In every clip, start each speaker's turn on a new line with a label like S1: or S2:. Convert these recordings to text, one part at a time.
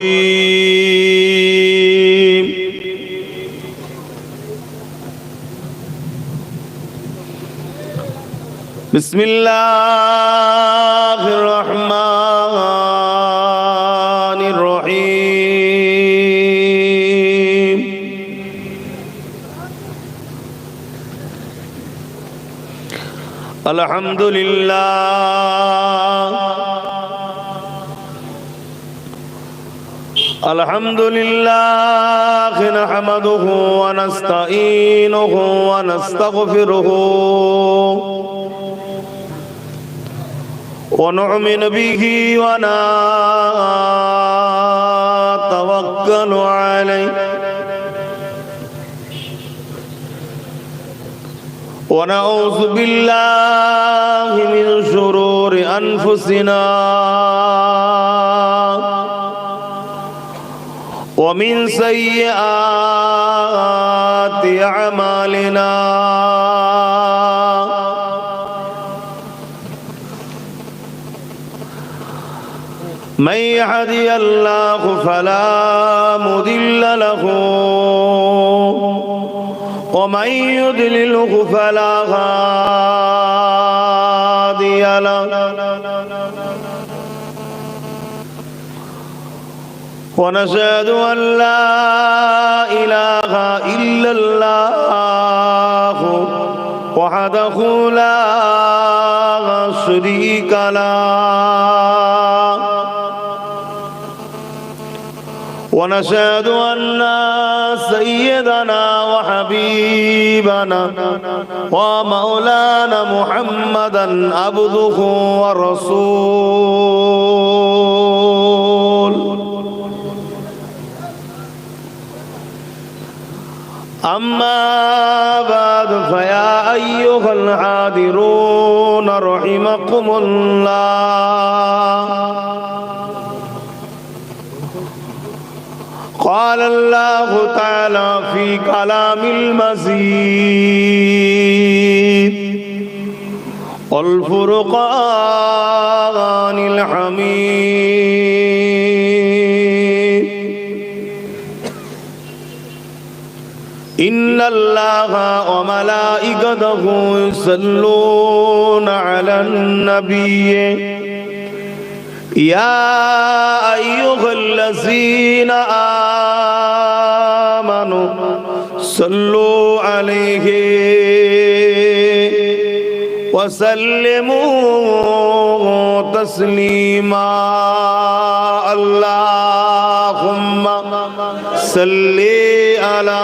S1: بسم الله الرحمن الرحيم الحمد لله الحمد لله نحمده ونستعينه ونستغفره ونؤمن به ونتوكل عليه ونعوذ بالله من شرور أنفسنا ومن سيئات أعمالنا من يهدي الله فلا مضل له ومن يضلله فلا هادي له ونشهد أن لا إله إلا الله وحده لا شريك له ونشهد أن سيدنا وحبيبنا ومولانا محمدا عبده ورسوله أما بعد فيا أيها الحاضرون رحمكم الله قال الله تعالى في كلام المزيد والفرقان الحميد إن الله وملائكته يصلون على النبي يا أيها الذين آمنوا صلوا عليه وسلموا تسليما اللهم صل على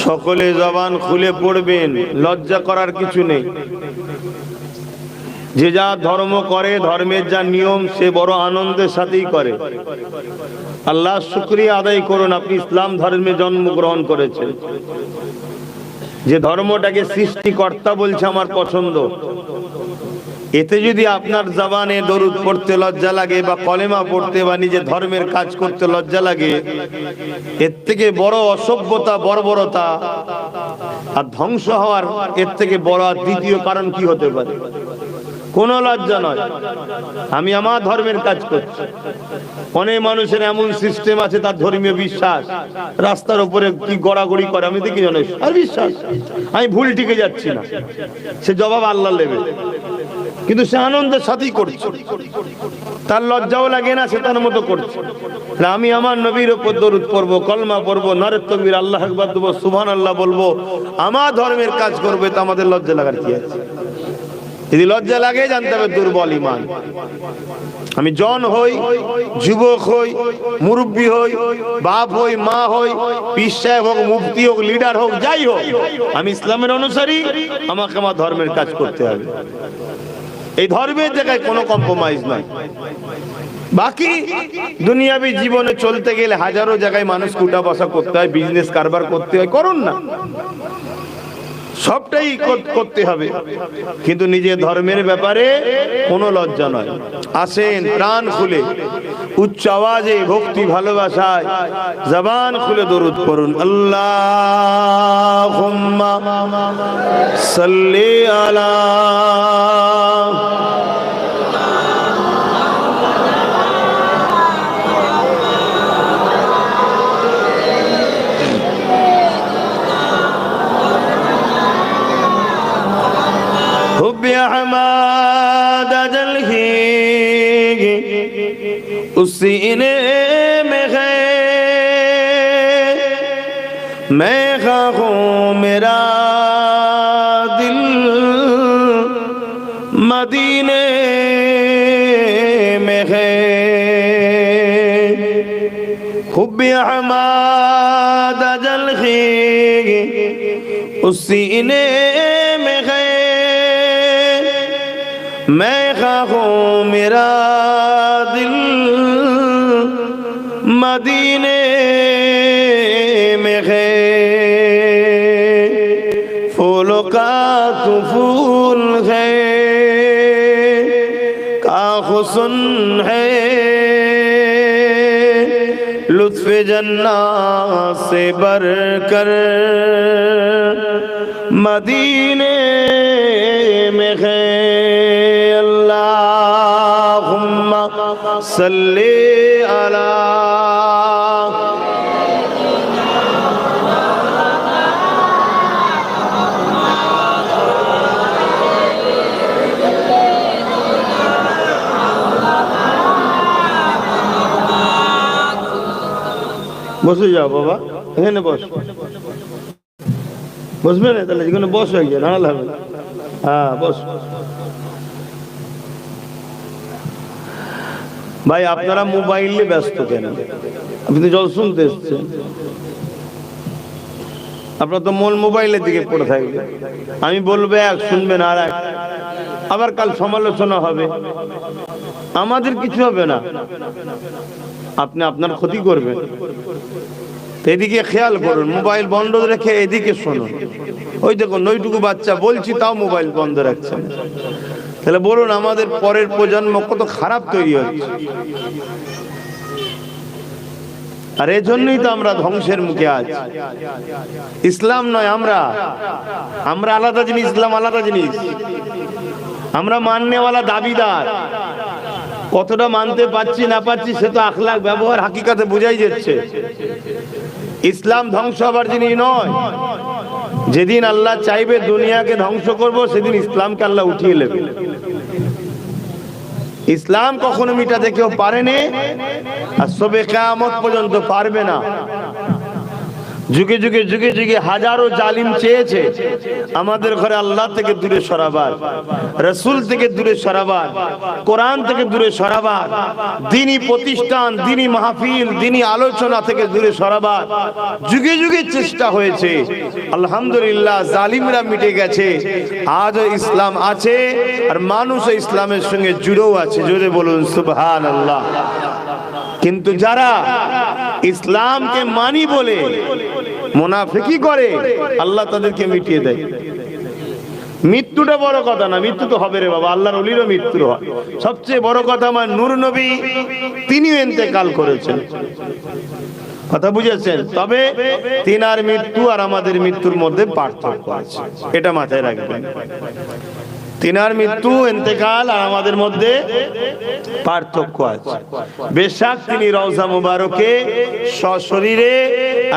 S1: সকলে জবান খুলে পড়বেন, লজ্জা করার কিছু নেই। যে যা ধর্ম করে, ধর্মের যা নিয়ম সে বড় আনন্দের সাথেই করে। আল্লাহ শুকরিয়া আদায় করুন, আপনি ইসলাম ধর্মে জন্মগ্রহণ করেছেন। যে ধর্মটাকে সৃষ্টিকর্তা বলছে আমার পছন্দ, এতে যদি আপনার জবানে দরুদ পড়তে লজ্জা লাগে বা কলেমা পড়তে বা নিজের ধর্মের কাজ করতে লজ্জা লাগে, এর থেকে বড় অসভ্যতা, বর্বরতা আর ধ্বংস হওয়ার এর থেকে বড় আর দ্বিতীয় কারণ কি হতে পারে? কোনো লজ্জা নয়। আমি আমার ধর্মের কাজ করছি। অনেক মানুষের এমন সিস্টেম আছে, তার ধর্মীয় বিশ্বাস রাস্তার উপরে কি গড়াগড়ি করে আমি দেখি জানো, আর বিশ্বাস আমি ভুল টিকে যাচ্ছি না, সে জবাব আল্লাহ নেবে, কিন্তু সে আনন্দের সাথেই করছে, তার লজ্জাও লাগে না, সে তার মতো করছে। আমি আমার নবীর উপর দরুদ পড়বো, কলমা পড়বো, নারে তাকবীর, আল্লাহু আকবার দেবো, সুবহানাল্লাহ বলবো, আমার ধর্মের কাজ করবে, তা আমাদের লজ্জা লাগার কি আছে? যদি লজ্জা লাগে জানতে হবে দুর্বল ঈমান। আমি জন হই, যুবক হই, মুরব্বী হই, বাপ হই, মা হই, পীর সাহেব হোক, মুফতি হোক, লিডার হোক, যাই হোক, আমি ইসলামের অনুসারী, আমাকে আমার ধর্মের কাজ করতে হবে। এই ধর্মের জায়গায় কোনো কম্প্রোমাইজ নাই। বাকি দুনিয়াবী জীবনে চলতে গেলে হাজারো জায়গায় মানুষ উঠা বসা করতে হয়, বিজনেস কারবার করতে হয়, করুন না। সবটাই করতে হবে, কিন্তু নিজের ধর্মের ব্যাপারে কোনো লজ্জা নয়। আসেন প্রাণ খুলে উচ্চ আওয়াজে ভক্তি ভালোবাসায় জবান খুলে দরুদ পড়ুন। আল্লাহুম্মা সাল্লি আলা अहमद अजल ही उस सीने में है, मैं खाऊं मेरा दिल मदीने में है। हुब्ब अहमद अजल ही उस सीने में है, मैं खाऊं मेरा दिल मदीने में है। फूलों का तू फूल है, का हुस्न है, लुत्फ जन्नत से बढ़कर मदीने में है। अल्लाहुम्मा सल्ली अला বসে যাও বাবা, এখানে বস। বসবে না তাহলে যেখানে বস হয়ে গিয়ে দাঁড়ালে হবে। হ্যাঁ বস। ভাই আপনারা মোবাইলে ব্যস্ত কেন? আপনি তো জল শুনতে এসছেন, আপনার তো মন মোবাইলের দিকে পড়ে থাকবে। আমি বলবো এক, শুনবেন আর এক, আবার কাল সমালোচনা হবে, আমাদের কিছু হবে না, আপনি আপনার ক্ষতি করবেন। এদিকে খেয়াল করুন, মোবাইল বন্ধ রেখে এদিকে শুনুন। ওই দেখুন ওইটুকু বাচ্চা বলছি তাও মোবাইল বন্ধ রাখছেন। তাহলে বলুন আমাদের পরের প্রজন্ম কত খারাপ তৈরি হচ্ছে। আর এই জন্যই তো আমরা ধ্বংসের মুখে আছি। ইসলাম নয়, আমরা আলাদা জিনিস, ইসলাম আলাদা জিনিস। আমরা মাননেওয়ালা দাবিদার, কতটা মানতে পারছি না পারছি সে তো আখলাক ব্যবহার হাকিকাতে বোঝাই যাচ্ছে। ইসলাম ধ্বংস হবার জিনিস নয়। যেদিন আল্লাহ চাইবে দুনিয়াকে ধ্বংস করব, সেদিন ইসলামকে আল্লাহ উঠিয়ে নেবে। ইসলাম কখনো মিটাতে কেউ পারেনি, আর সবে কিয়ামত পর্যন্ত পারবে না। যুগে যুগে যুগে যুগে হাজারো জালিম চেয়েছে আমাদের ঘরে আল্লাহ থেকে দূরে সরাবার, রাসূল থেকে দূরে সরাবার, কোরআন থেকে দূরে সরাবার, দ্বীনি প্রতিষ্ঠান, দ্বীনি মাহফিল, দ্বীনি আলোচনা থেকে দূরে সরাবার যুগে যুগে চেষ্টা হয়েছে। আলহামদুলিল্লাহ জালিমরা মিটে গেছে, আজও ইসলাম আছে আর মানুষ ইসলামের সঙ্গে জুড়েও আছে। জোরে বলুন সুবহানাল্লাহ। কিন্তু যারা ইসলামকে মানি বলে মুনাফিকি করে, আল্লাহ তাদেরকে মিটিয়ে দেয়। মৃত্যুটা বড় কথা না, মৃত্যু তো হবে রে বাবা, আল্লাহর ওলিরও মৃত্যু হয়। সবচেয়ে বড় কথা আমার নূর নবী, তিনিও ইন্তেকাল করেছেন, কথা বুঝেছেন? তবে তিনার মৃত্যু আর আমাদের মৃত্যুর মধ্যে পার্থক্য আছে, এটা মাথায় রাখবেন। তিনার মৃত্যু ইন্তেকাল আর আমাদের মধ্যে পার্থক্য আছে। বেশক তিনি রওজা মুবারকে সশরীরে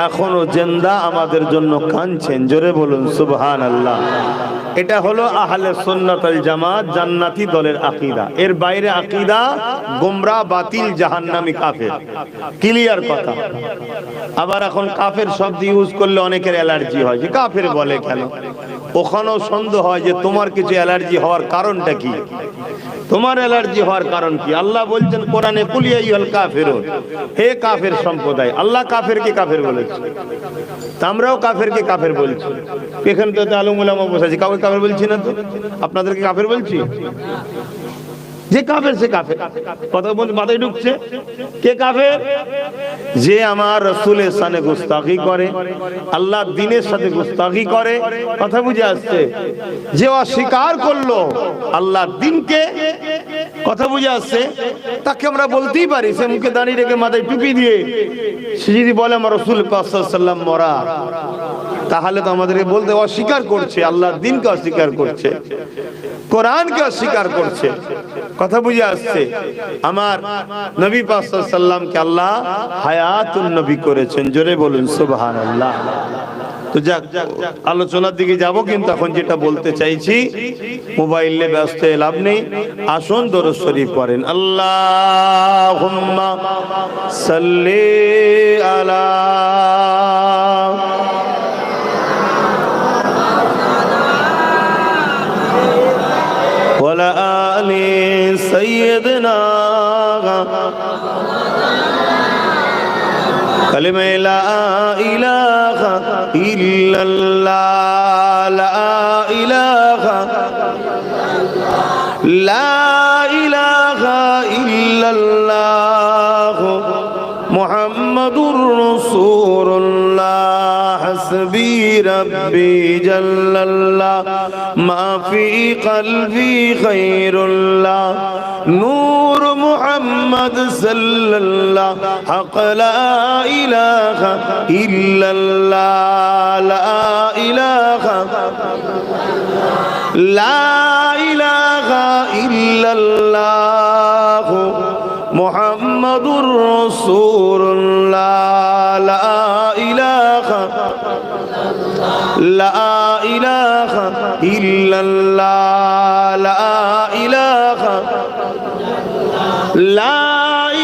S1: এখনো জিন্দা আমাদের জন্য কাঁদছেন। জোরে বলুন সুবহানাল্লাহ। এটা হলো আহলে সুন্নাত ওয়াল জামাত জান্নাতি দলের আকীদা। এর বাইরে আকীদা গোমরাহ, বাতিল, জাহান্নামী, কাফের। ক্লিয়ার কথা। আবার এখন কাফের শব্দ ইউজ করলে অনেকের অ্যালার্জি হয়, যে কাফের বলে কেন? ওখানেও সন্দেহ হয় যে তোমার কিছু অ্যালার্জি হওয়ার কারণটা কি, তোমার অ্যালার্জি হওয়ার কারণ কি? আল্লাহ বলছেন কোরআনে, কুল ইয়া আইয়ুহাল কাফিরুন, হে কাফের সম্প্রদায়। আল্লাহ কাফেরকে কাফের বলেছে, আমরাও কাফেরকে কাফের বলছি। এখানে তো আলেম ওলামা বসে আছে, কাউকে কাফের বলছি না তো? আপনাদেরকে কাফের বলছি? যে কাফের সে কাফের। কথা বলতে মাথায় ঢুকছে? কে কাফের? যে আমার রাসূলের শানে গুস্তাখি করে, আল্লাহ দ্বীনের সাথে গুস্তাখি করে। কথা বুঝে আসছে? যে অস্বীকার করলো আল্লাহর দ্বীনকে, কথা বুঝে আসছে, তাকে আমরা বলতেই পারি সে মুখে দাঁড়িয়ে রেখে মাথায় টুপি দিয়ে সে যদি বলে আমার রাসূল পাক সাল্লাল্লাহু আলাইহি ওয়াসাল্লাম মরা, তাহলে তো আমাদেরকে বলতে অস্বীকার করছে, আল্লাহর দ্বীনকে অস্বীকার করছে, কোরআনকে অস্বীকার করছে। কথা বুঝে আসছে? আমার নবী পাক সাল্লাল্লাহু আলাইহি ওয়াসাল্লামকে আল্লাহ হায়াতুন নবী করেছেন, জোরে বলুন সুবহানাল্লাহ। তো যাক, আলোচনার দিকে যাব, কিন্তু এখন যেটা বলতে চাইছি, মোবাইলে ব্যস্ত লাভ নেই, আসুন দরুদ শরীফ পড়েন। আল্লাহুম্মা সাল্লি আলা ওয়ালা আলি সাইয়্যিদিনা কালিমা লা ইলাহা ইল্লাল্লাহ, লা ইলাহা ইল্লাল্লাহ মুহাম্মাদুর রাসূলুল্লাহ, হাসবি রাব্বি জাল্লাল্লাহ, মা ফি কলবি খায়রুল্লাহ, নূর মুহাম্মদ সাল্লাল্লাহ, হক লা ইলাহা ইল্লাল্লাহ, লা ইলাহা ইল্লাল্লাহ মুহাম্মাদুর রাসূলুল্লাহ, লা ইলাহা ইল্লাল্লাহ, লা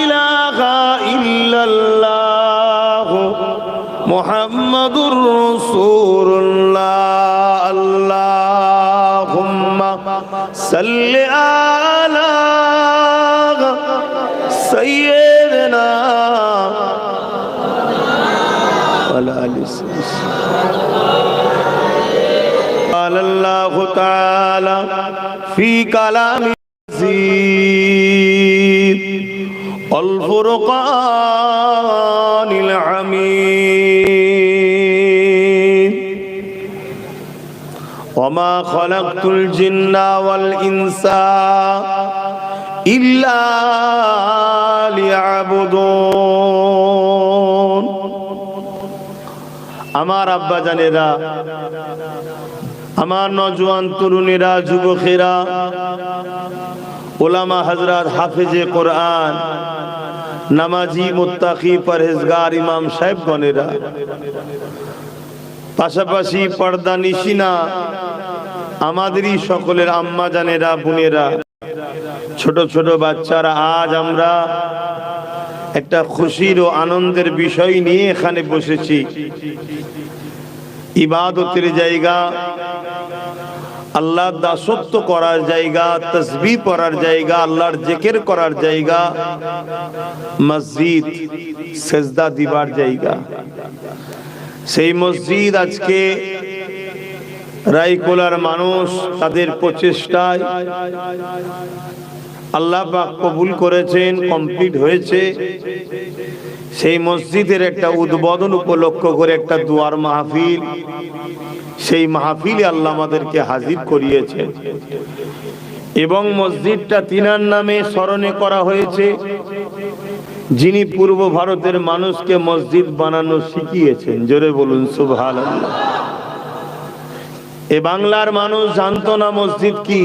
S1: ইলাহা ইল্লাল্লাহ মুহাম্মাদুর রাসূলুল্লাহ। আল্লাহুম্মা সাল্লি আলা সাইয়্যিদিনা ওয়ালা আলি قال الله تعالى في كلامه الفرقان الحميد وما خلقت الجن والإنس إلا ليعبدون। আমার আব্বা জানেরা, আমার নওজোয়ান তরুণীরা, যুবকেরা, উলামা হযরত, হাফেজে কোরআন, নামাজি, মুত্তাকি, পরহেজগার ইমাম সাহেবগণেরা, পাশাপাশি পর্দা নিশিনা আমাদেরই সকলের আম্মা জানেরা, বোনেরা, ছোট ছোট বাচ্চারা, আজ আমরা একটা খুশির ও আনন্দের বিষয় নিয়ে এখানে বসেছি। ইবাদতের জায়গা, আল্লাহর দাসত্ব করার জায়গা, তাসবিহ পড়ার জায়গা, আল্লাহর জিকির করার জায়গা, মসজিদ, সিজদা দিবার জায়গা। সেই মসজিদ আজকে রায়কোলার মানুষ তাদের প্রচেষ্টায় আল্লাহ পাক কবুল করেছেন, কমপ্লিট হয়েছে। সেই মসজিদের একটা উদ্বোধন উপলক্ষ করে একটা দুয়ার মাহফিল, সেই মাহফিলে আল্লাহ আমাদেরকে হাজির করিয়েছেন এবং মসজিদটা তিনার নামে স্মরণে করা হয়েছে, যিনি পূর্ব ভারতের মানুষকে মসজিদ বানানো শিখিয়েছেন। জোরে বলুন সুবহানাল্লাহ। এ বাংলার মানুষ জানতো না মসজিদ কি।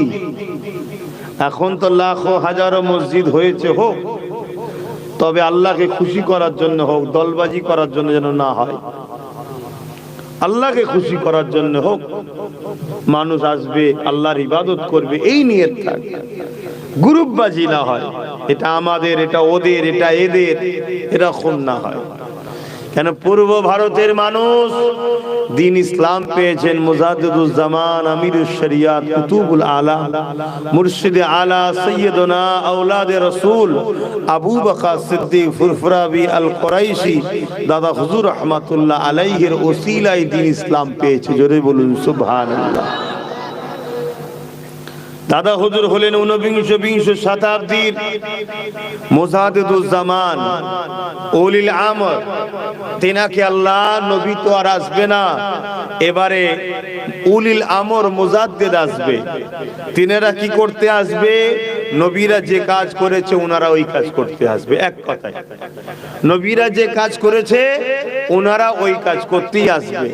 S1: এখন তো লাখো হাজারো মসজিদ হয়েছে, হোক, তবে আল্লাহকে খুশি করার জন্য হোক, দলবাজি করার জন্য যেন না হয়। আল্লাহকে খুশি করার জন্য হোক, মানুষ আসবে, আল্লাহর ইবাদত করবে, এই নিয়ত থাকে, গ্রুপবাজি না হয়, এটা আমাদের, এটা ওদের, এটা এদের, এরকম না হয়। কেন পূর্ব ভারতের মানুষ দিন ইসলাম পেয়েছেন মুজাদ্দিদুজ্জামান, আমিরুশ শরিয়াত, কুতুবুল আলা, মুর্শিদে আলা, সৈয়দনা আওলাদে রাসূল আবু বকর সিদ্দিক ফুরফুরাবি আল কুরাইশি দাদা হুজুর রহমাতুল্লাহ আলাইহির ওসিলায় দিন ইসলাম পেয়েছে। জোরে বলুন সুবহানাল্লাহ। দাদা হুজুর হলেন ঊনবিংশ শতাব্দীর মুজাদ্দিদুজ্জামান উলিল আমর। তিনাকে আল্লাহ, নবী তো আর আসবে না, এবারে উলিল আমর মুজাদ্দিদ আসবে। তিনারা কি করতে আসবে? নবীরা যে কাজ করেছে ওনারা ওই কাজ করতে আসবে। এক কথায় নবীরা যে কাজ করেছে ওনারা ওই কাজ করতেই আসবে।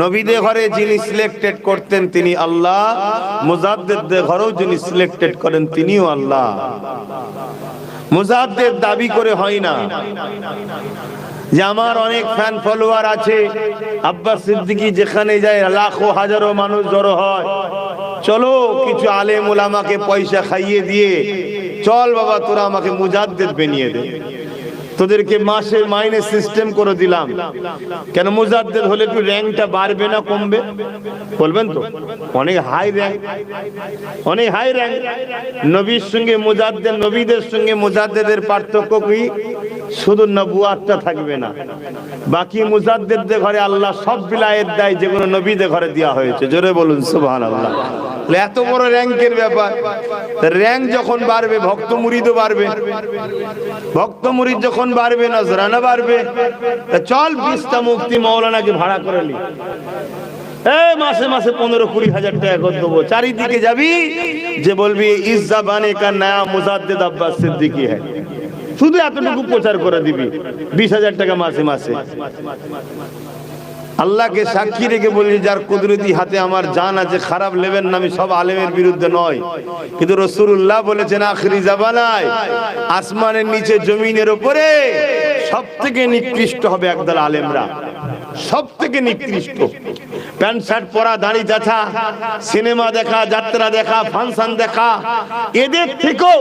S1: নবীদের ঘরে যিনি সিলেক্টেড করতেন তিনি আল্লাহ, মুজাদ্দিদদের ঘরেও যিনি সিলেক্টেড করেন তিনিও আল্লাহ। মুজাদ্দিদ দাবি করে হয় না যে আমার অনেক ফ্যান ফলোয়ার আছে, আব্বাস সিদ্দিকী যেখানে যায় লাখো হাজারো মানুষ জড়ো হয়, চলো কিছু আলেম ওলামাকে পয়সা খাইয়ে দিয়ে চল বাবা তোরা আমাকে মুজাদ্দিদ বানিয়ে দে, তোদেরকে মাসে মাইনে সিস্টেম করে দিলাম। কেন? মুজাদ্দিদ হলে একটু র্যাঙ্কটা বাড়বে না কমবে? বলবেন তো অনেক হাই র্যাঙ্ক, অনেক হাই র্যাঙ্ক। নবীর সঙ্গে মুজাদ্দিদ, নবীদের সঙ্গে মুজাদ্দিদের পার্থক্য কি? শুধু নবুয়াতটা থাকবে না, বাকি মুজাদ্দিদদের ঘরে আল্লাহ সব বিলায়েত দেয় যেগুলো নবীদের ঘরে দেওয়া হয়েছে। জোরে বলুন সুবহানাল্লাহ। এত বড় র্যাঙ্কের ব্যাপার। র্যাঙ্ক যখন বাড়বে ভক্ত মুরিদও বাড়বে, ভক্ত মুরিদ যখন বাড়বে নজরানা বাড়বে। চল 20টা মুফতি মাওলানাকে ভাড়া করে নি, মাসে মাসে 15-20 হাজার টাকা করে দেবো। চারিদিকে যাবি যে বলবি ইস জাবানে কা নয়া মুজাদ্দিদ আব্বাস সিদ্দিকী হ্যায়, শুধু এতটুকু প্রচার করে দিবি, 20,000 টাকা মাসে মাসে। আল্লাহকে সাক্ষী রেখে বলি যার কুদরতি হাতে আমার জান আছে, খারাপ নেবেন না, আমি সব আলেমের বিরুদ্ধে নয়, কিন্তু রাসূলুল্লাহ বলেছেন আখিরি জামানায় আসমানের নিচে জমিনের উপরে সবথেকে নিকৃষ্ট হবে একদল আলেমরা, সবথেকে নিকৃষ্ট। প্যান্ট শার্ট পরা, দাড়ি চাচা, সিনেমা দেখা, যাত্রা দেখা, ফাংশন দেখা, এদের থেকেও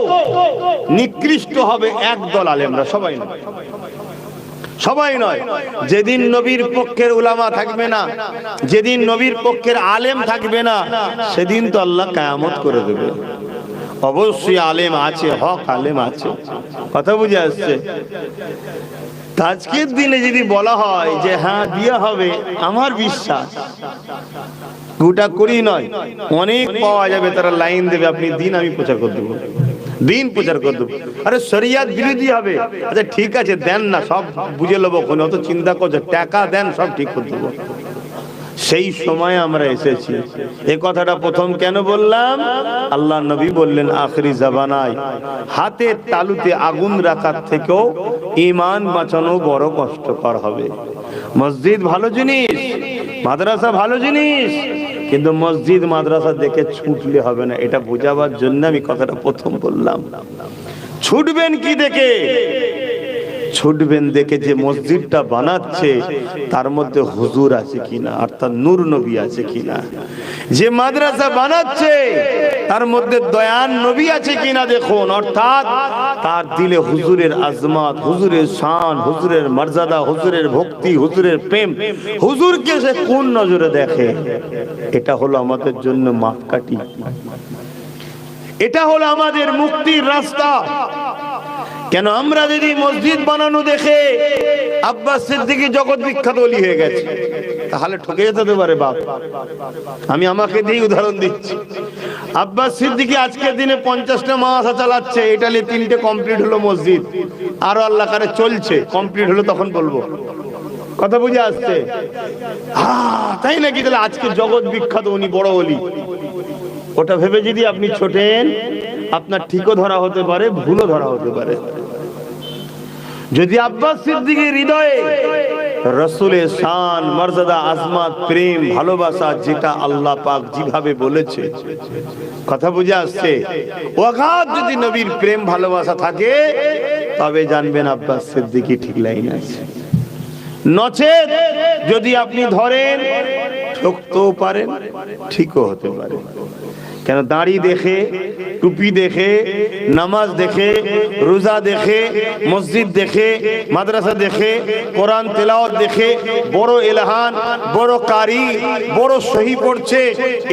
S1: নিকৃষ্ট হবে একদল আলেমরা। সবাই নয়, সবাই নয়। যেদিন নবীর পক্ষের উলামা থাকবে না, যেদিন নবীর পক্ষের আলেম থাকবে না, সেদিন তো আল্লাহ কিয়ামত করে দেবে। অবশ্যই আলেম আছে, হক আলেম আছে, কথা বুঝে আসছে। আজকের দিনে যদি বলা হয় যে হ্যাঁ দিয়া হবে, আমার বিশ্বাস গোটা করি নয়, অনেক পাওয়া যাবে, তারা লাইন দেবে, আপনি দিন, আমি প্রচার করে দেবো, দিন প্রচার করে দেবো। আরে শরিয়াত বিরোধী হবে, আচ্ছা ঠিক আছে দেন না, সব বুঝে নেবো, কোনো অত চিন্তা করছে, টাকা দেন, সব ঠিক করে দেবো। সেই সময় আমরা এসেছি। এই কথাটা প্রথম কেন বললাম? আল্লাহ নবী বললেন আখিরি জামানায় হাতের তালুতে আগুন রাখার থেকেও ঈমান বাঁচানো বড় কষ্টকর হবে। মসজিদ ভালো জিনিস, মাদ্রাসা ভালো জিনিস, কিন্তু মসজিদ মাদ্রাসা দেখে ছুটলে হবে না, এটা বোঝাবার জন্য আমি কথাটা প্রথম বললাম। ছুটবেন কি দেখে? ছুটবেন দেখে যে মসজিদটা বানাচ্ছে তার মধ্যে হুজুর আছে কিনা, অর্থাৎ নূর নবী আছে কিনা। যে মাদ্রাসা বানাচ্ছে তার মধ্যে দয়ান নবী আছে কিনা দেখুন, অর্থাৎ তার দিলে হুজুরের আজমাত, হুজুরের শান, হুজুরের মর্যাদা, হুজুরের ভক্তি, হুজুরের প্রেম, হুজুরকে সে কোন নজরে দেখে। এটা হলো আমাদের জন্য মাপকাঠি, এটা হলো আমাদের মুক্তির রাস্তা। কেন? আমরা যদি মসজিদ বানানো দেখে আব্বাস সিদ্দিকী জগৎ বিখ্যাত ওলি হয়ে গেছে, তাহলে ঠকে যেতে পারে বাপ। আমি আমাকে দিয়ে উদাহরণ দিচ্ছি। আব্বাস সিদ্দিকী আজকের দিনে 50টা মাদ্রাসা চালাচ্ছে, এটা নিয়ে 3টে কমপ্লিট হলো মসজিদ, আরো আল্লাহ কারে চলছে, কমপ্লিট হলো তখন বলবো, কথা বুঝে আসছে? তাই নাকি? তাহলে আজকে জগৎ বিখ্যাত উনি বড় ওলি, ওটা ভেবে যদি আপনি ছোটেন, আপনার ঠিকও ধরা হতে পারে, ভুলও ধরা হতে পারে। যদি আব্বাস সিদ্দিকীর হৃদয়ে রাসূলের শান, মর্যাদা, আজমত, প্রেম, ভালোবাসা, যেটা আল্লাহ পাক যেভাবে বলেছে, কথা বুঝে আসছে, অগাধ যদি নবীর প্রেম ভালোবাসা থাকে, তবে জানবেন আব্বাস সিদ্দিকী ঠিক লাইনে আছে। নচেত যদি আপনি ধরেন, ঠকতেও পারেন, ঠিকও হতে পারে। কেন? দাড়ি দেখে, টুপি দেখে, নামাজ দেখে, রোজা দেখে, মসজিদ দেখে, মাদ্রাসা দেখে, কোরআন তেলাওয়াত দেখে, বড় এলাহান, বড় কারি, বড় সহি পড়ছে,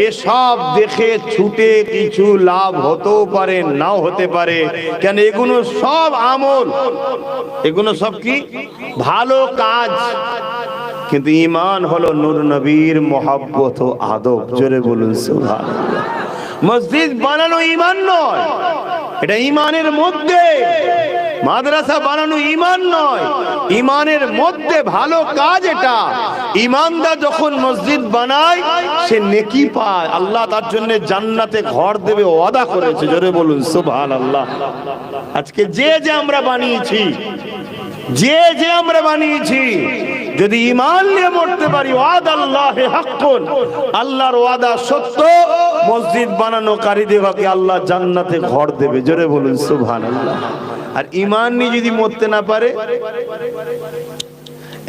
S1: এসব দেখে ছুটে কিছু লাভ হতেও পারে, নাও হতে পারে। কেন? এগুলো সব আমল, এগুলো সব কি? ভালো কাজ। কিন্তু ঈমান হলো নূর নবীর মহব্বত ও আদব। জোরে বলুন সুবহানাল্লাহ। মসজিদ বানানো ঈমান নয়, এটা ঈমানের মধ্যে। মাদ্রাসা বানানো ঈমান নয়, ঈমানের মধ্যে ভালো কাজ এটা। ঈমানদার যখন মসজিদ বানায় সে নেকি পায়, আল্লাহ তার জন্য জান্নাতে ঘর দেবে ওয়াদা করেছে। জোরে বলুন সুবহানাল্লাহ। আজকে যে আমরা বানিয়েছি, যে আমরা বানিয়েছি, যদি ঈমান নিয়ে মরতে পারি, ওয়াদাল্লাহি হাক্কুন, আল্লাহর ওয়াদা সত্য, মসজিদ বানানোকারীদেরকে আল্লাহ জান্নাতে ঘর দেবে। জোরে বলুন সুবহানাল্লাহ। আর ঈমান নিয়ে যদি মরতে না পারে,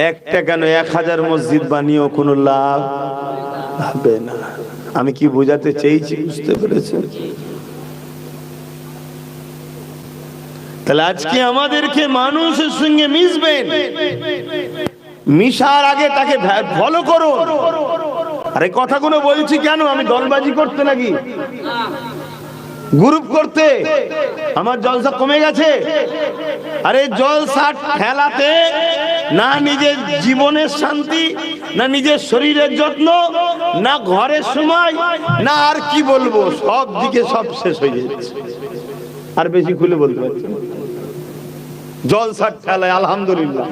S1: একটা কেন 1000 মসজিদ বানিয়েও কোনো লাভ হবে না। আমি কি বোঝাতে চেয়েছি বুঝতে পেরেছেন? তাহলে আজকে আমাদেরকে মানুষের সঙ্গে মিশবেন, মিশার আগে তাকে ফলো করুন। আরে কথাগুলো বলছি কেন? আমি দলবাজি করতে নাকি গ্রুপ করতে? আমার জলসা কমে গেছে? আরে জলসা ঠেলাতে না নিজের জীবনের শান্তি, না নিজের শরীরের যত্ন, না ঘরের সময়, না আর কি বলবো, সব দিকে সব শেষ হয়ে যাচ্ছে। আর বেশি খুলে বলতে পারছি না। জলসা ঠেলায় আলহামদুলিল্লাহ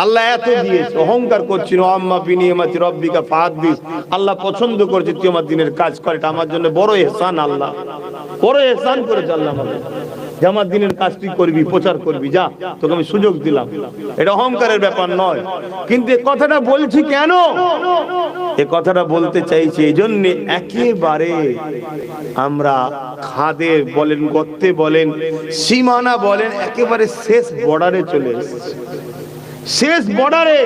S1: আল্লাহ এত দিয়েছে, অহংকার করছি না। আম্মা বিনিয়ামাতি রাব্বিকা ফাহাদ্দিস, আল্লাহ পছন্দ করেছে তুই আমার দিনের কাজ কর, এটা আমার জন্য বড় ইহসান। আল্লাহ বড় ইহসান করেছে আল্লাহ আমাদের, যে আমার দিনের কাজ তুই করবি, প্রচার করবি, যা তোকে আমি সুযোগ দিলাম। এটা অহংকারের ব্যাপার নয়। কিন্তু এই কথাটা বলছি কেন? এই কথাটা বলতে চাইছি এই জন্য, একেবারে আমরা খাদে বলেন, গর্তে বলেন, সীমানা বলেন, একেবারে শেষ বর্ডারে চলে এসেছি। শেষ বর্ডারে।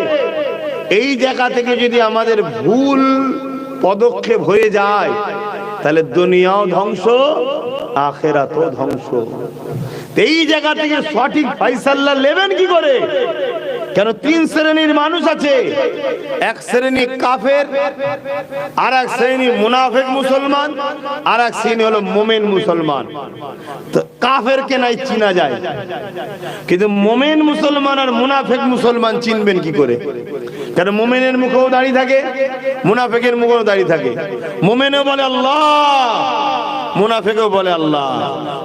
S1: এই জায়গা থেকে যদি আমাদের ভুল পদক্ষেপ হয়ে যায়, তাহলে দুনিয়াও ধ্বংস, আখিরাতও ধ্বংস। এই জায়গা থেকে সঠিক ফায়সালা নেবেন কি করে? কেন 3 শ্রেণীর মানুষ আছে। এক শ্রেণী কাফের, আর এক শ্রেণী মুনাফিক মুসলমান, আর এক শ্রেণী হলো মুমিন মুসলমান। তো কাফেরকে নাই চিনা যায়, কিন্তু মুমিন মুসলমান আর মুনাফিক মুসলমান চিনবেন কি করে? কেন মুমিনের মুখেও দাড়ি থাকে, মুনাফিকের মুখেও দাড়ি থাকে। মুমিনও বলে আল্লাহ, মুনাফিকও বলে আল্লাহ।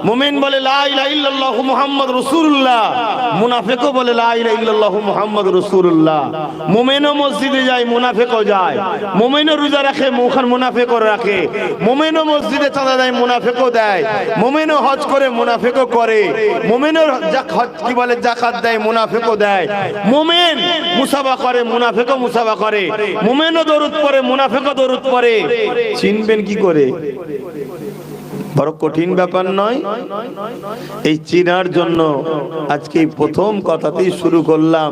S1: মুমিন বলে লা ইলাহা ইল্লাল্লাহু মুহাম্মাদুর রাসূলুল্লাহ, মুনাফিকও বলে লা ইলাহা ইল্লাল্লাহু মুহাম্মাদুর রাসূলুল্লাহ। মুমিনও মসজিদে যায়, মুনাফিকও যায়। মুমিনও রোজা রাখে, মুনাফিকও রাখে। মুমিনও মসজিদে চাঁদা দেয়, মুনাফিকও দেয়। মুমিনও হজ করে, মুনাফিকও করে। মুমিনও কি বলে যাকাত দেয়, মুনাফিকও দেয়। মুমিন মুসাফা করে, মুনাফিকও মুসাফা করে। মুমিনও দরুদ পড়ে, মুনাফিকও দরুদ পড়ে। চিনবেন কি করে? বড় কঠিন ব্যাপার নয়। এই চিনার জন্য আজকে প্রথম কথাতেই শুরু করলাম।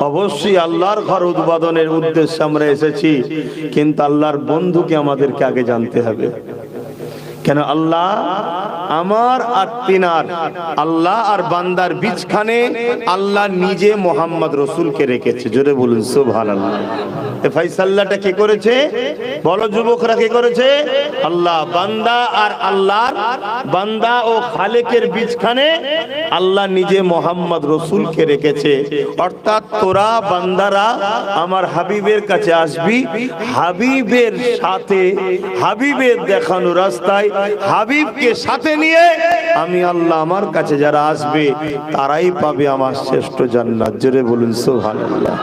S1: অবশ্যই আল্লাহর ঘর উদ্বোধনের উদ্দেশ্যে আমরা এসেছি, কিন্তু আল্লাহর বন্ধুকে আমাদেরকে আগে জানতে হবে। কেন? আল্লাহ আমার আর তিনার, আল্লাহ আর বান্দার বিচখানে আল্লাহ নিজে মোহাম্মদ রসুলকে রেখেছে। জোরে বলুন সুবহানাল্লাহ। এই ফায়সালাটা কে করেছে? বলো যুবকরা, কে করেছে? আল্লাহ। বান্দা আর আল্লাহর, বান্দা ও খালেকের বিচখানে আল্লাহ নিজে মোহাম্মদ রসুলকে রেখেছে। অর্থাৎ তোরা বান্দারা আমার হাবিবের কাছে আসবি, হাবিবের সাথে, হাবিবের দেখানো রাস্তায় হাবিবকে সাথে নিয়ে আমি আল্লাহ আমার কাছে যারা আসবে তারাই পাবে আমার শ্রেষ্ঠ জান্নাত। জোরে বলুন সুবহানাল্লাহ।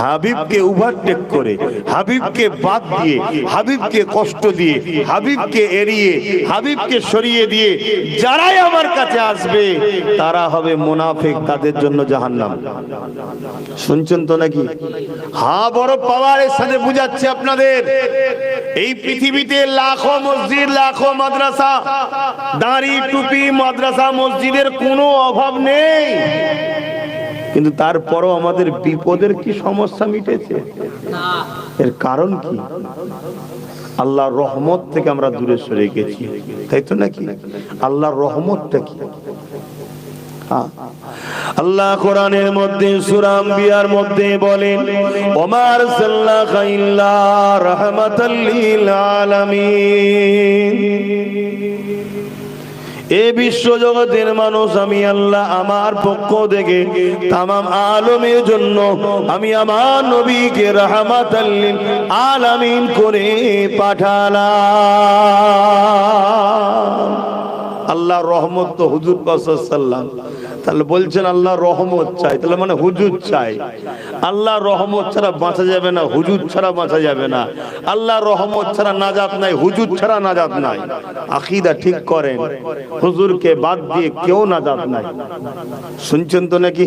S1: হাবিবকে ওভারটেক করে, হাবিবকে বাদ দিয়ে, হাবিবকে কষ্ট দিয়ে, হাবিবকে এড়িয়ে, হাবিবকে সরিয়ে দিয়ে যারাই আমার কাছে আসবে তারা হবে মুনাফিক, তাদের জন্য জাহান্নাম। শুনছেন তো নাকি? হ্যাঁ, বড় পাওয়ারের সাথে বুঝাচ্ছে আপনাদের। এই পৃথিবীতে লাখো মসজিদ, লাখো মাদ্রাসা, দাড়ি টুপি মাদ্রাসা মসজিদের কোনো অভাব নেই, কিন্তু তারপরও আমাদের বিপদের কি সমস্যা মিটেছে? এর কারণ কি? আল্লাহর রহমত থেকে আমরা দূরে সরে গেছি, তাই তো নাকি? আল্লাহর রহমতটা কি? আল্লাহ কোরআনের মধ্যে সূরা আম্বিয়ার মধ্যে বলেন, ওমা আরসালনাকা ইল্লা রাহমাতাল লিল আলামিন। এ বিশ্ব জগতের মানুষ আমি আল্লাহ আমার পক্ষ থেকে তামাম আলমের জন্য আমি আমার নবীকে রাহমাতাল লিল আলামিন করে পাঠালাম। আল্লাহর রহমত তো হুজুর পাক সাল্লাল্লাহু আলাইহি ওয়াসাল্লাম, তাহলে বলছেন আল্লাহ রহমত চাই, তাহলে মানে হুজুর চাই। আল্লাহ রহমত ছাড়া বাঁচা যাবে না, হুজুর ছাড়া বাঁচা যাবে না। আল্লাহ রহমত ছাড়া নাজাত নাই, হুজুর ছাড়া নাজাত নাই। আকীদা ঠিক করেন, হুজুরকে বাদ দিয়ে কেউ নাজাত নাই। শুনছেন তো নাকি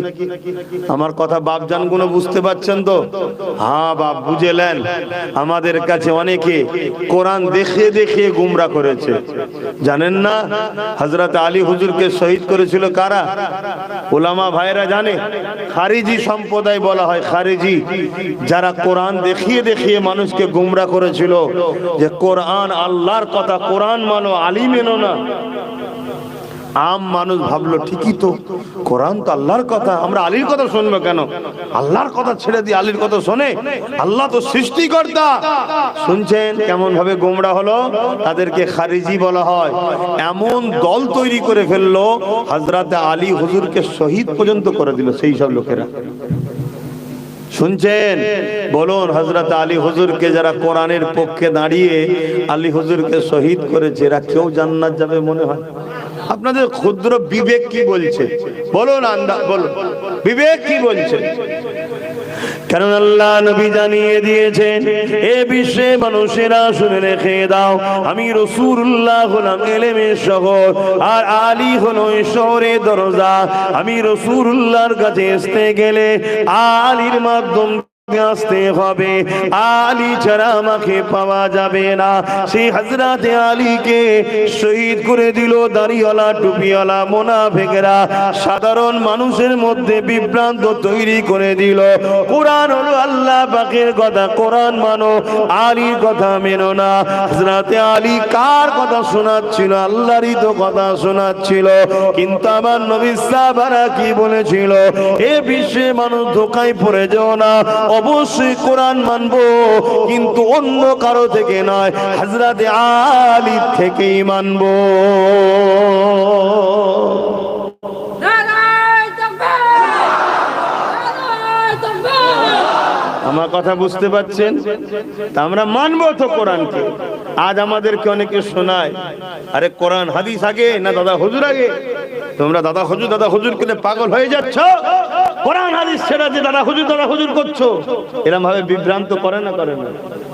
S1: আমার কথা? বাপজান গুলো বুঝতে পারছেন তো? হ্যাঁ বাপ, বুঝেলেন। আমাদের কাছে অনেকে কোরআন দেখে দেখে গুমরা করেছে, জানেন না? হযরত আলী হুজুরকে শহীদ করেছিল কারা? উলামা ভাইরা জানে? খারিজি সম্প্রদায় বলা হয়, খারিজি, যারা কোরআন দেখিয়ে দেখিয়ে মানুষকে গুমরা করেছিল যে কোরআন আল্লাহর কথা, কোরআন মানো, আলী মেনো না। আম মানুষ ভাবলো ঠিকই তো, কোরআন তো আল্লাহর কথা, আমরা আলীর কথা শুনবো কেন? আল্লাহর কথা ছেড়ে দিয়ে আলীর কথা শোনে? আল্লাহ তো সৃষ্টিকর্তা। শুনছেন কেমন ভাবে গোমরা হলো? তাদেরকে খারিজি বলা হয়। এমন দল তৈরি করে ফেললো, হযরত আলী হুজুরকে শহীদ পর্যন্ত করে দিল সেই সব লোকেরা। শুনছেন? বলুন, হযরত আলী হুজুরকে যারা কোরআনের পক্ষে দাঁড়িয়ে আলী হুজুরকে শহীদ করেছে, এরা কেউ জান্নাত যাবে মনে হয়? আপনাদের ক্ষুদ্র বিবেক কি বলছে? বলুন, বলুন, বিবেক কি বলছে? কারণ আল্লাহ নবী জানিয়ে দিয়েছেন, এ বিশ্বে মানুষেরা শুনে রেখে দাও, আমি রাসূলুল্লাহ হলাম ইলমের শহর, আর আলী হলো শহরের দরজা। আমি রাসূলুল্লাহর কাছে আসতে গেলে আলীর মাধ্যম আসতে হবে, আলী ছাড়া আমাকে পাওয়া যাবে না। সেই হযরত আলীকে শহীদ করে দিল দাড়িওয়ালা, টুপিওয়ালা মুনাফিকরা, সাধারণ মানুষের মধ্যে বিভ্রান্ত তৈরি করে দিল। কোরআন হলো আল্লাহ পাকের কথা, কোরআন মানো, আলীর কথা মেনো না। হযরত আলী কার কথা শোনাচ্ছিল? আল্লাহরই তো কথা শোনাচ্ছিল। কিন্তু আমার নবী সাহাবারা কি বলেছিল? এ বিশ্বে মানুষ ধোঁকায় পড়ে যাও না, অবশ্যই কোরআন মানবো, কিন্তু অন্য কারো থেকে নয়, হযরত আলী থেকেই মানবো। আমার কথা বুঝতে পারছেন? তা আমরা মানবো তো কোরআনকে। আজ আমাদেরকে অনেকে শোনায়, আরে কোরআন হাদিস আগে না দাদা হুজুর আগে? তোমরা দাদা হুজুর কে পাগল হয়ে যাচ্ছ, কোরআন হাদিস ছেড়ে যে দাদা হুজুর করছো। এরকম ভাবে বিভ্রান্ত করে না?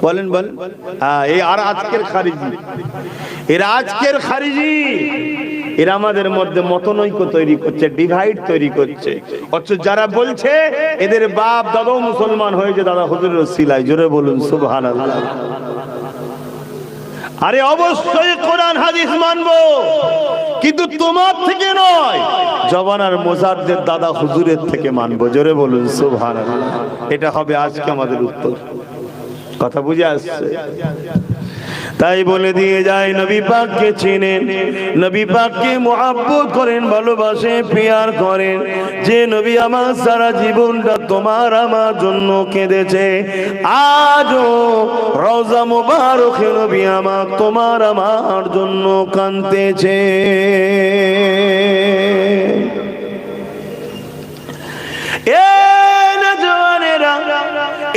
S1: বলেন বলেন। হ্যাঁ, এই আর আজকের খারিজি, এরা আজকের খারিজি, এরা আমাদের মধ্যে মতনৈক্য তৈরি করছে, ডিভাইড তৈরি করছে। অথচ যারা বলছে এদের বাপ দাদাও মুসলমান হয়েছে দাদা হুজুরের ওসিলায়, জোরে বলুন সুবহানাল্লাহ। আরে অবশ্যই কোরআন হাদিস মানবো, কিন্তু তোমার থেকে নয়, জবানার মোজাদ্দেদ দাদা হুজুরের থেকে মানবো, জোরে বলুন সুবহানাল্লাহ। এটা হবে আজকে আমাদের উত্তর। কথা বুঝে আসছে? তাই বলে দিয়ে যায়, নবী পাককে চিনেন, নবী পাককে মুহাব্বত করেন, ভালোবাসে, পিয়ার করেন। যে নবী আমার সারা জীবনটা তোমার আমার জন্য কেঁদেছে, আজও রওজা মুবারকে নবী আমার তোমার আমার জন্য কাঁদতেছে।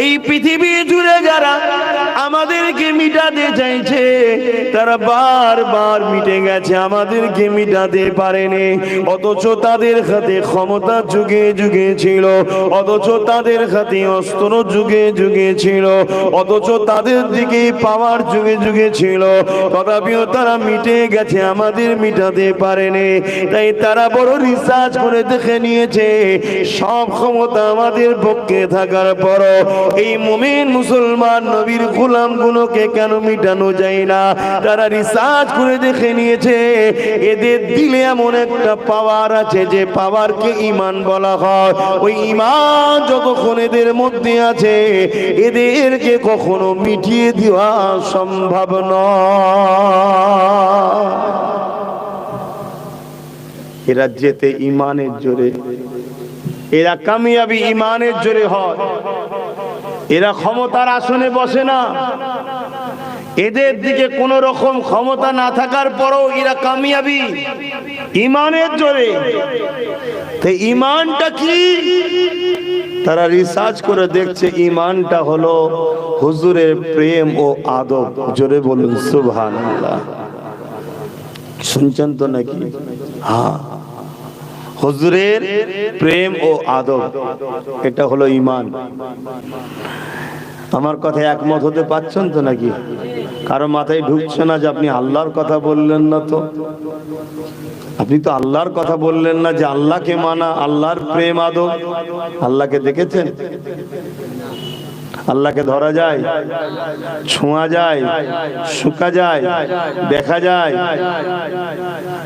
S1: এই পৃথিবী জুড়ে যারা আমাদেরকে মিটাতে চাইছে, তারা বারবার মিটে গেছে, আমাদেরকে মিটাতে পারেনি। অথচ তাদের হাতে ক্ষমতা যুগে যুগে ছিল, অথচ তাদের হাতে অস্ত্র যুগে যুগে ছিল, অথচ তাদের দিকে পাওয়ার যুগে যুগে ছিল, তথাপিও তারা মিটে গেছে, আমাদের মিটাতে পারেনি। তাই তারা বড় রিসার্চ করে দেখে নিয়েছে, সব ক্ষমতা আমাদের পক্ষে থাকার পর এই মুমিন মুসলমান নবীর গোলাম গুলোকে কেন মিটানো যায় না? তারা রিসার্চ করে দেখে নিয়েছে, এদের দিলে এমন একটা পাওয়ার আছে, যে পাওয়ারকে ঈমান বলা হয়। ওই ঈমান যতক্ষণ এদের মধ্যে আছে, এদেরকে কখনো মিটিয়ে দেওয়া সম্ভব নয়। এরা যেতে ঈমানের জোরে, এরা কামিয়াবি ঈমানের জোরে হয়। এরা ক্ষমতার আসনে বসে না, এদের দিকে কোন রকম ক্ষমতা না থাকার পরও এরা কামিয়াবি ইমানের জোরে। তো ইমানটা কি? তারা রিসার্চ করে দেখছে ইমানটা হলো হুজুরের প্রেম ও আদব। জোরে বলুন সুবহানাল্লাহ। শুনছেন তো নাকি? হ্যাঁ, হুজুরের প্রেম ও আদব, এটা হলো ইমান। আমার কথা একমত হতে পারছেন তো নাকি? কারো মাথায় ঢুকছে না যে আপনি আল্লাহর কথা বললেন না? তো আপনি তো আল্লাহর কথা বললেন না, যে আল্লাহকে মানা, আল্লাহর প্রেম আদব। আল্লাহকে দেখেছেন? আল্লাহকে ধরা যায়, ছোঁয়া যায়, শুকা যায়, দেখা যায়?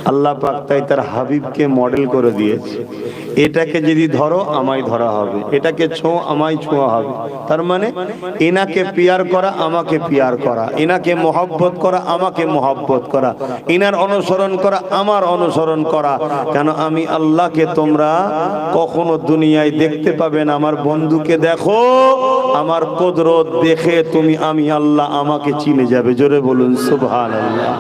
S1: আল্লাহ পাক তাই তার হাবিবকে মডেল করে দিয়েছে। এটাকে যদি ধরো আমায় ধরা হবে, এটাকে ছোঁয়া আমায় ছোঁয়া হবে। তার মানে এনাকে পিয়ার করা আমাকে পিয়ার করা, এনাকে মহব্বত করা আমাকে মহব্বত করা, এনার অনুসরণ করা আমার অনুসরণ করা। কেন? আমি আল্লাহকে তোমরা কখনো দুনিয়ায় দেখতে পাবে না। আমার বন্ধুকে দেখো, আমার কুদরত দেখে তুমি আমি আল্লাহ আমাকে চিনে যাবে। জোরে বলুন সুবহানাল্লাহ।